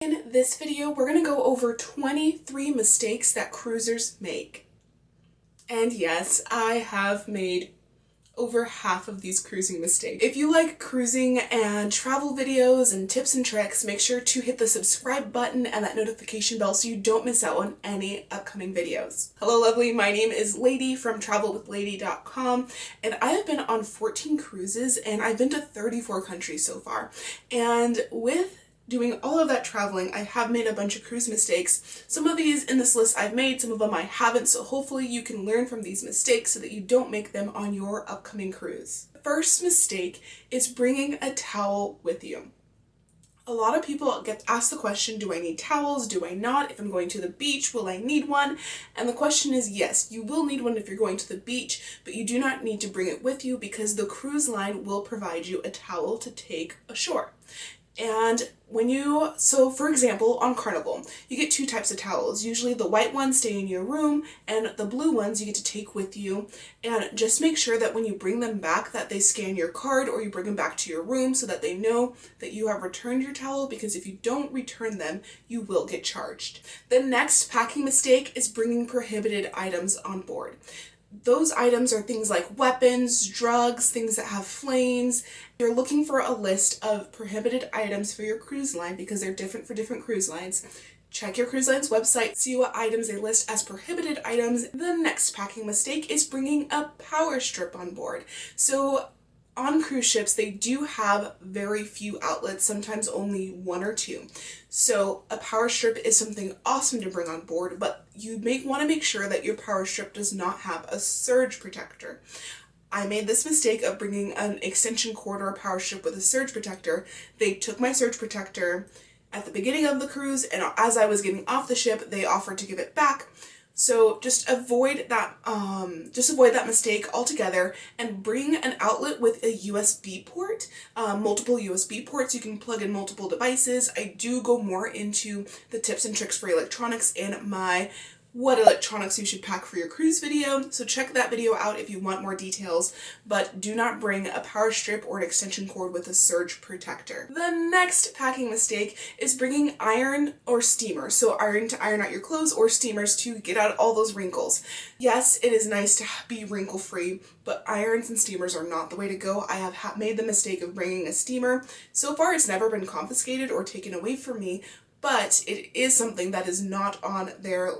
In this video, we're going to go over 23 mistakes that cruisers make. And yes, I have made over half of these cruising mistakes. If you like cruising and travel videos and tips and tricks, make sure to hit the subscribe button and that notification bell so you don't miss out on any upcoming videos. Hello lovely, my name is Lady from travelwithlady.com and I have been on 14 cruises and I've been to 34 countries so far. And with doing all of that traveling, I have made a bunch of cruise mistakes. Some of these in this list I've made, some of them I haven't, so hopefully you can learn from these mistakes so that you don't make them on your upcoming cruise. The first mistake is bringing a towel with you. A lot of people get asked the question, do I need towels? Do I not? If I'm going to the beach, will I need one? And the question is yes, you will need one if you're going to the beach, but you do not need to bring it with you because the cruise line will provide you a towel to take ashore. And so for example, on Carnival, you get two types of towels. Usually the white ones stay in your room and the blue ones you get to take with you. And just make sure that when you bring them back that they scan your card or you bring them back to your room so that they know that you have returned your towel, because if you don't return them, you will get charged. The next packing mistake is bringing prohibited items on board. Those items are things like weapons, drugs, things that have flames. You're looking for a list of prohibited items for your cruise line because they're different for different cruise lines. Check your cruise line's website, see what items they list as prohibited items. The next packing mistake is bringing a power strip on board. So on cruise ships, they do have very few outlets, sometimes only one or two. So a power strip is something awesome to bring on board, but you may want to make sure that your power strip does not have a surge protector. I made this mistake of bringing an extension cord or a power strip with a surge protector. They took my surge protector at the beginning of the cruise, and as I was getting off the ship, they offered to give it back. So just avoid that mistake altogether and bring an outlet with a USB port, multiple USB ports. You can plug in multiple devices. I do go more into the tips and tricks for electronics in my what electronics you should pack for your cruise video, so check that video out if you want more details, but do not bring a power strip or an extension cord with a surge protector. The next packing mistake is bringing iron or steamer, so iron to iron out your clothes or steamers to get out all those wrinkles. Yes, it is nice to be wrinkle free, but irons and steamers are not the way to go. I have made the mistake of bringing a steamer. So far it's never been confiscated or taken away from me, but it is something that is on their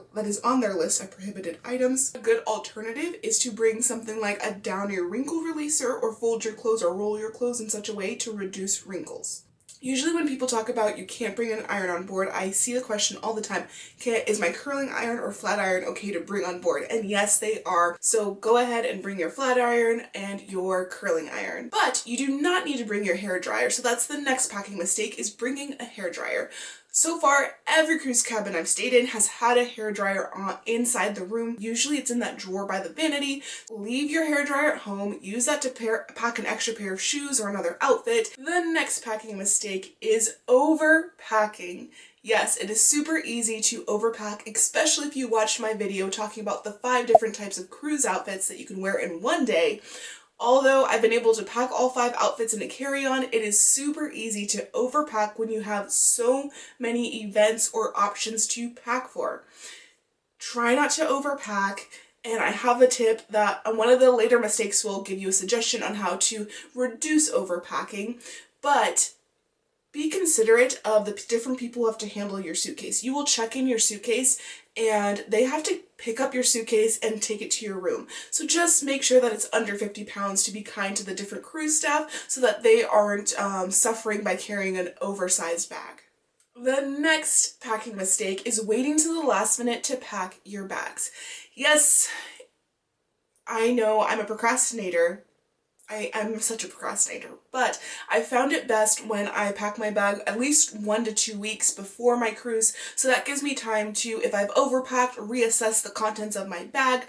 list of prohibited items. A good alternative is to bring something like a down your wrinkle releaser or fold your clothes or roll your clothes in such a way to reduce wrinkles. Usually when people talk about you can't bring an iron on board, I see the question all the time, is my curling iron or flat iron okay to bring on board? And yes, they are. So go ahead and bring your flat iron and your curling iron. But you do not need to bring your hair dryer. So that's the next packing mistake, is bringing a hair dryer. So far, every cruise cabin I've stayed in has had a hairdryer inside the room. Usually it's in that drawer by the vanity. Leave your hairdryer at home. Use that to pack an extra pair of shoes or another outfit. The next packing mistake is overpacking. Yes, it is super easy to overpack, especially if you watched my video talking about the 5 different types of cruise outfits that you can wear in one day. Although I've been able to pack all 5 outfits in a carry-on, it is super easy to overpack when you have so many events or options to pack for. Try not to overpack, and I have a tip that on one of the later mistakes will give you a suggestion on how to reduce overpacking, but be considerate of the different people who have to handle your suitcase. You will check in your suitcase and they have to pick up your suitcase and take it to your room. So just make sure that it's under 50 pounds to be kind to the different cruise staff so that they aren't suffering by carrying an oversized bag. The next packing mistake is waiting to the last minute to pack your bags. Yes, I know I'm a procrastinator. I'm such a procrastinator, but I found it best when I pack my bag at least 1 to 2 weeks before my cruise, so that gives me time to, if I've overpacked, reassess the contents of my bag,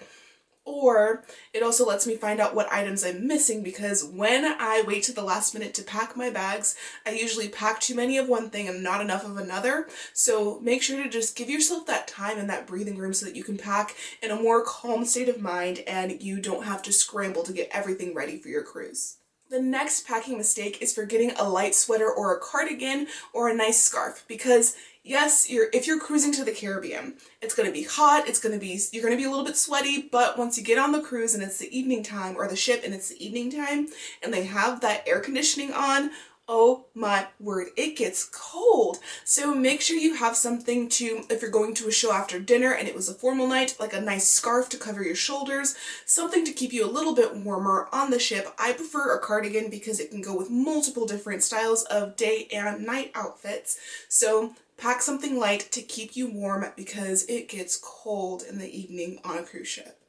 or it also lets me find out what items I'm missing, because when I wait to the last minute to pack my bags, I usually pack too many of one thing and not enough of another. So make sure to just give yourself that time and that breathing room so that you can pack in a more calm state of mind and you don't have to scramble to get everything ready for your cruise. The next packing mistake is forgetting a light sweater or a cardigan or a nice scarf, because Yes, if you're cruising to the Caribbean, it's going to be hot, you're going to be a little bit sweaty, but once you get on the cruise and it's the evening time, or the ship and it's the evening time, and they have that air conditioning on, oh my word, it gets cold. So make sure you have something to, if you're going to a show after dinner and it was a formal night, like a nice scarf to cover your shoulders, something to keep you a little bit warmer on the ship. I prefer a cardigan because it can go with multiple different styles of day and night outfits. So pack something light to keep you warm because it gets cold in the evening on a cruise ship.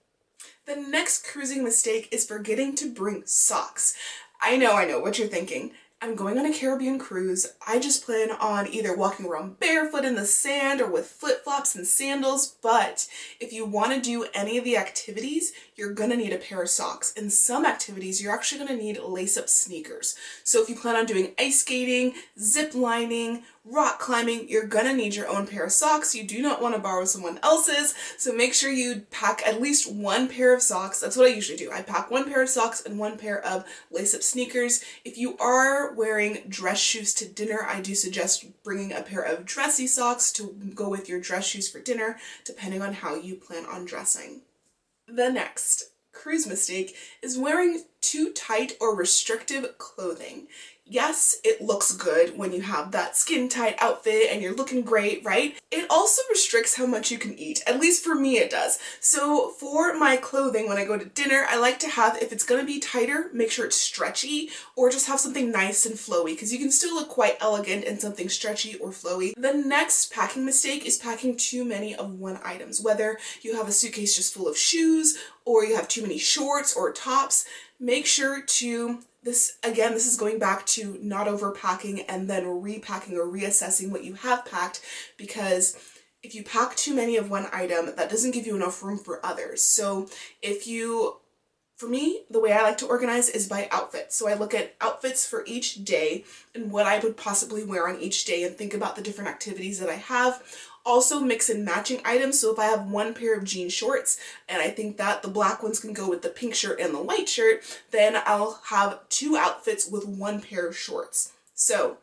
The next cruising mistake is forgetting to bring socks. I know what you're thinking. I'm going on a Caribbean cruise. I just plan on either walking around barefoot in the sand or with flip-flops and sandals, but if you want to do any of the activities, you're gonna need a pair of socks. In some activities, you're actually gonna need lace-up sneakers. So if you plan on doing ice skating, zip lining, rock climbing, you're gonna need your own pair of socks. You do not want to borrow someone else's, so make sure you pack at least one pair of socks. That's what I usually do. I pack one pair of socks and one pair of lace-up sneakers. If you are wearing dress shoes to dinner, I do suggest bringing a pair of dressy socks to go with your dress shoes for dinner, depending on how you plan on dressing. The next cruise mistake is wearing too tight or restrictive clothing. Yes, it looks good when you have that skin tight outfit and you're looking great, right? It also restricts how much you can eat. At least for me it does. So for my clothing when I go to dinner, I like to have, if it's gonna be tighter, make sure it's stretchy, or just have something nice and flowy, because you can still look quite elegant in something stretchy or flowy. The next packing mistake is packing too many of one items. Whether you have a suitcase just full of shoes, or you have too many shorts or tops, make sure to, this is going back to not overpacking and then repacking or reassessing what you have packed, because if you pack too many of one item, that doesn't give you enough room for others. So for me, the way I like to organize is by outfit. So I look at outfits for each day and what I would possibly wear on each day and think about the different activities that I have. Also mix in matching items. So if I have one pair of jean shorts and I think that the black ones can go with the pink shirt and the white shirt, then I'll have two outfits with one pair of shorts. So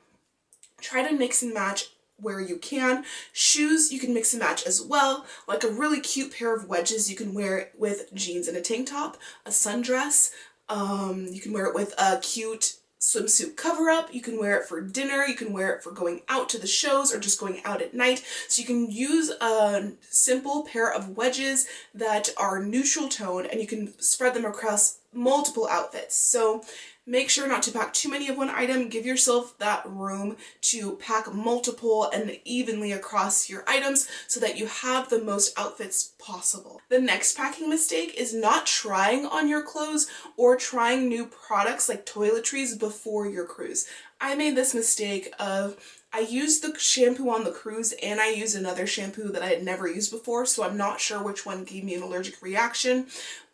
try to mix and match where you can. Shoes you can mix and match as well, like a really cute pair of wedges you can wear it with jeans and a tank top, a sundress, you can wear it with a cute swimsuit cover-up, you can wear it for dinner, you can wear it for going out to the shows or just going out at night. So you can use a simple pair of wedges that are neutral tone and you can spread them across multiple outfits. So make sure not to pack too many of one item. Give yourself that room to pack multiple and evenly across your items so that you have the most outfits possible. The next packing mistake is not trying on your clothes or trying new products like toiletries before your cruise. I made this mistake of I used the shampoo on the cruise and I used another shampoo that I had never used before, so I'm not sure which one gave me an allergic reaction.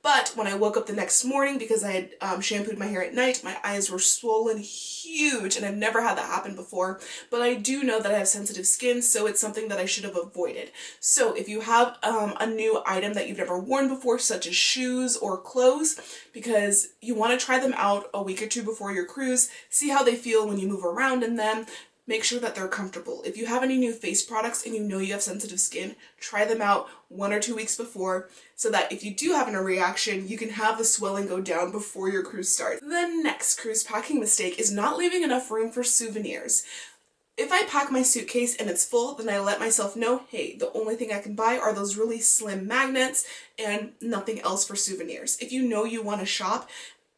But when I woke up the next morning, because I had shampooed my hair at night, my eyes were swollen huge, and I've never had that happen before. But I do know that I have sensitive skin, so it's something that I should have avoided. So if you have a new item that you've never worn before, such as shoes or clothes, because you want to try them out a week or two before your cruise, see how they feel when you move around in them, make sure that they're comfortable. If you have any new face products and you know you have sensitive skin, try them out 1 or 2 weeks before so that if you do have a reaction, you can have the swelling go down before your cruise starts. The next cruise packing mistake is not leaving enough room for souvenirs. If I pack my suitcase and it's full, then I let myself know, hey, the only thing I can buy are those really slim magnets and nothing else for souvenirs. If you know you want to shop,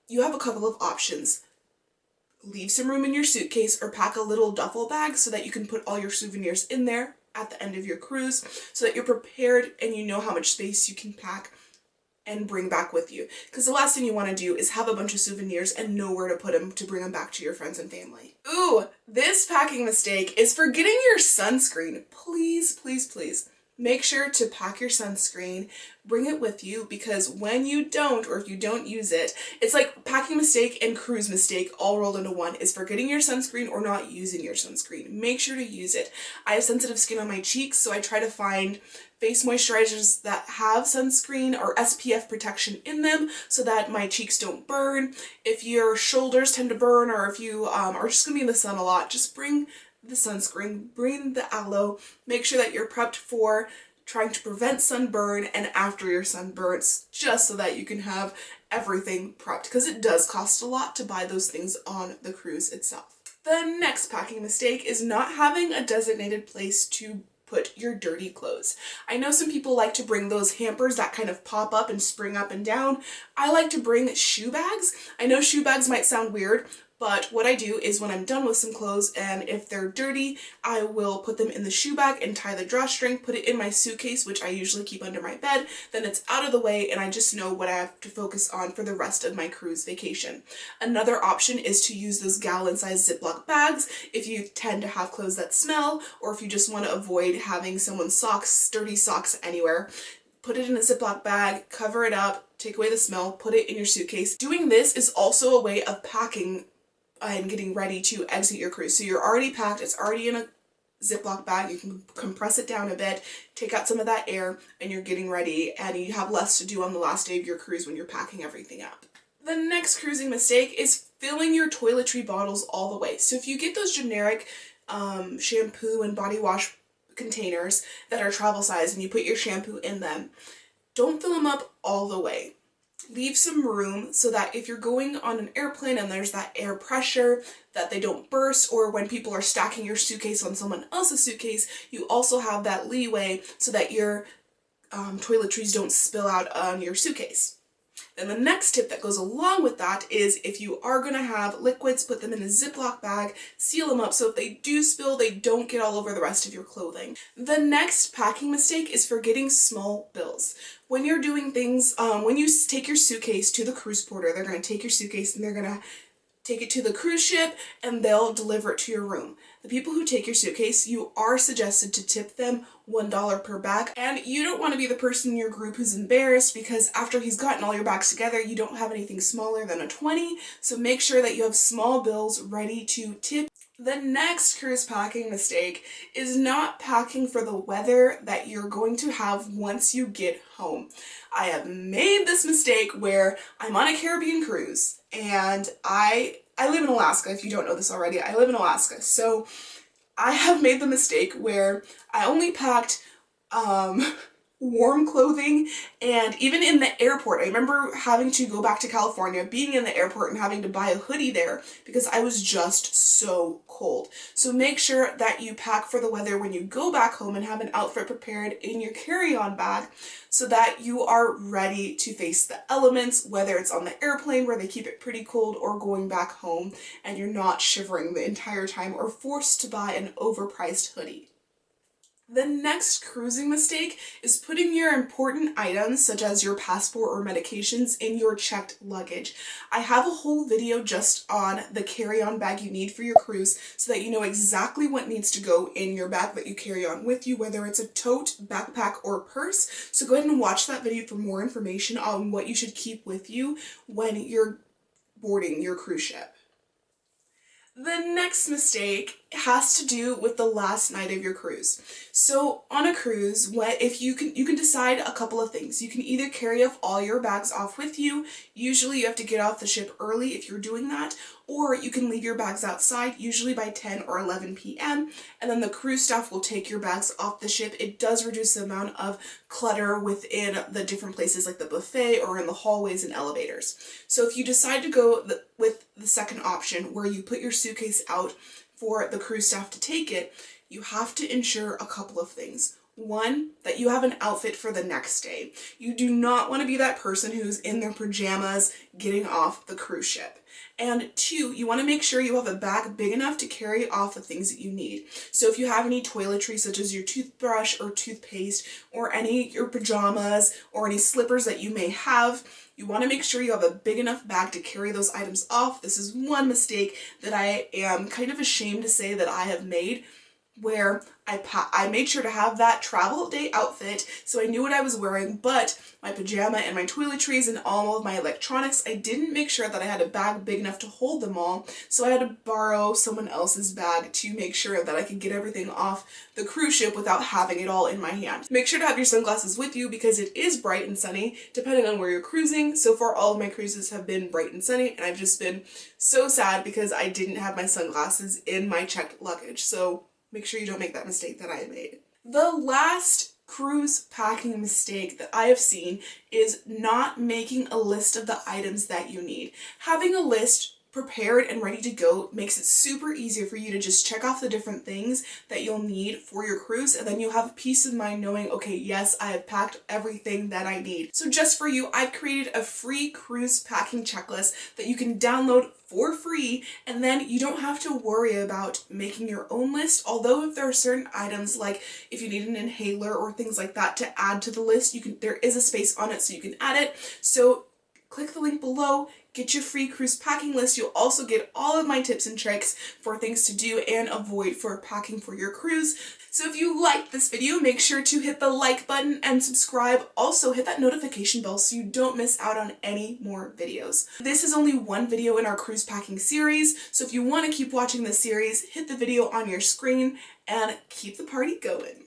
you have a couple of options. Leave some room in your suitcase or pack a little duffel bag so that you can put all your souvenirs in there at the end of your cruise so that you're prepared and you know how much space you can pack and bring back with you. Because the last thing you want to do is have a bunch of souvenirs and know where to put them to bring them back to your friends and family. Ooh, this packing mistake is forgetting your sunscreen. Please, please, please. Make sure to pack your sunscreen, bring it with you, because when you don't, or if you don't use it, it's like packing mistake and cruise mistake all rolled into one, is forgetting your sunscreen or not using your sunscreen. Make sure to use it. I have sensitive skin on my cheeks, so I try to find face moisturizers that have sunscreen or SPF protection in them so that my cheeks don't burn. If your shoulders tend to burn or if you are just going to be in the sun a lot, just bring the sunscreen, bring the aloe, make sure that you're prepped for trying to prevent sunburn and after your sunburns, just so that you can have everything prepped, because it does cost a lot to buy those things on the cruise itself. The next packing mistake is not having a designated place to put your dirty clothes. I know some people like to bring those hampers that kind of pop up and spring up and down. I like to bring shoe bags. I know shoe bags might sound weird, but what I do is when I'm done with some clothes and if they're dirty, I will put them in the shoe bag and tie the drawstring, put it in my suitcase, which I usually keep under my bed. Then it's out of the way and I just know what I have to focus on for the rest of my cruise vacation. Another option is to use those gallon-sized Ziploc bags if you tend to have clothes that smell, or if you just want to avoid having someone's socks, dirty socks anywhere. Put it in a Ziploc bag, cover it up, take away the smell, put it in your suitcase. Doing this is also a way of packing and getting ready to exit your cruise. So you're already packed, it's already in a Ziploc bag, you can compress it down a bit, take out some of that air, and you're getting ready, and you have less to do on the last day of your cruise when you're packing everything up. The next cruising mistake is filling your toiletry bottles all the way. So if you get those generic shampoo and body wash containers that are travel size and you put your shampoo in them, don't fill them up all the way. Leave some room so that if you're going on an airplane and there's that air pressure, that they don't burst, or when people are stacking your suitcase on someone else's suitcase, you also have that leeway so that your toiletries don't spill out on your suitcase. Then the next tip that goes along with that is if you are going to have liquids, put them in a Ziploc bag, seal them up so if they do spill, they don't get all over the rest of your clothing. The next packing mistake is forgetting small bills. When you're doing things, when you take your suitcase to the cruise porter, they're going to take your suitcase and they're going to take it to the cruise ship and they'll deliver it to your room. The people who take your suitcase, you are suggested to tip them $1 per bag, and you don't want to be the person in your group who's embarrassed because after he's gotten all your bags together, you don't have anything smaller than a 20, so make sure that you have small bills ready to tip. The next cruise packing mistake is not packing for the weather that you're going to have once you get home. I have made this mistake where I'm on a Caribbean cruise and I live in Alaska. If you don't know this already, I live in Alaska. So I have made the mistake where I only packed warm clothing, and even in the airport, I remember having to go back to California, being in the airport and having to buy a hoodie there because I was just so cold. So make sure that you pack for the weather when you go back home and have an outfit prepared in your carry-on bag so that you are ready to face the elements, whether it's on the airplane where they keep it pretty cold or going back home and you're not shivering the entire time or forced to buy an overpriced hoodie. The next cruising mistake is putting your important items, such as your passport or medications, in your checked luggage. I have a whole video just on the carry-on bag you need for your cruise so that you know exactly what needs to go in your bag that you carry on with you, whether it's a tote, backpack, or purse. So go ahead and watch that video for more information on what you should keep with you when you're boarding your cruise ship. The next mistake has to do with the last night of your cruise. So on a cruise, if you can decide a couple of things. You can either carry off all your bags off with you. Usually you have to get off the ship early if you're doing that, or you can leave your bags outside, usually by 10 or 11 p.m. and then the cruise staff will take your bags off the ship. It does reduce the amount of clutter within the different places like the buffet or in the hallways and elevators. So if you decide to go with the second option where you put your suitcase out for the cruise staff to take it, you have to ensure a couple of things. One, that you have an outfit for the next day. You do not want to be that person who's in their pajamas getting off the cruise ship. And two, you want to make sure you have a bag big enough to carry off the things that you need. So if you have any toiletries such as your toothbrush or toothpaste or your pajamas or any slippers that you may have, you want to make sure you have a big enough bag to carry those items off. This is one mistake that I am kind of ashamed to say that I have made, where I made sure to have that travel day outfit so I knew what I was wearing, but my pajama and my toiletries and all of my electronics, I didn't make sure that I had a bag big enough to hold them all, so I had to borrow someone else's bag to make sure that I could get everything off the cruise ship without having it all in my hand. Make sure to have your sunglasses with you because it is bright and sunny depending on where you're cruising. So far all of my cruises have been bright and sunny, and I've just been so sad because I didn't have my sunglasses in my checked luggage. So make sure you don't make that mistake that I made. The last cruise packing mistake that I have seen is not making a list of the items that you need. Having a list prepared and ready to go makes it super easy for you to just check off the different things that you'll need for your cruise, and then you'll have peace of mind knowing, okay, yes, I have packed everything that I need. So just for you, I've created a free cruise packing checklist that you can download for free, and then you don't have to worry about making your own list. Although if there are certain items, like if you need an inhaler or things like that to add to the list, there is a space on it so you can add it. So click the link below, get your free cruise packing list. You'll also get all of my tips and tricks for things to do and avoid for packing for your cruise. So if you liked this video, make sure to hit the like button and subscribe. Also hit that notification bell so you don't miss out on any more videos. This is only one video in our cruise packing series, so if you want to keep watching this series, hit the video on your screen and keep the party going.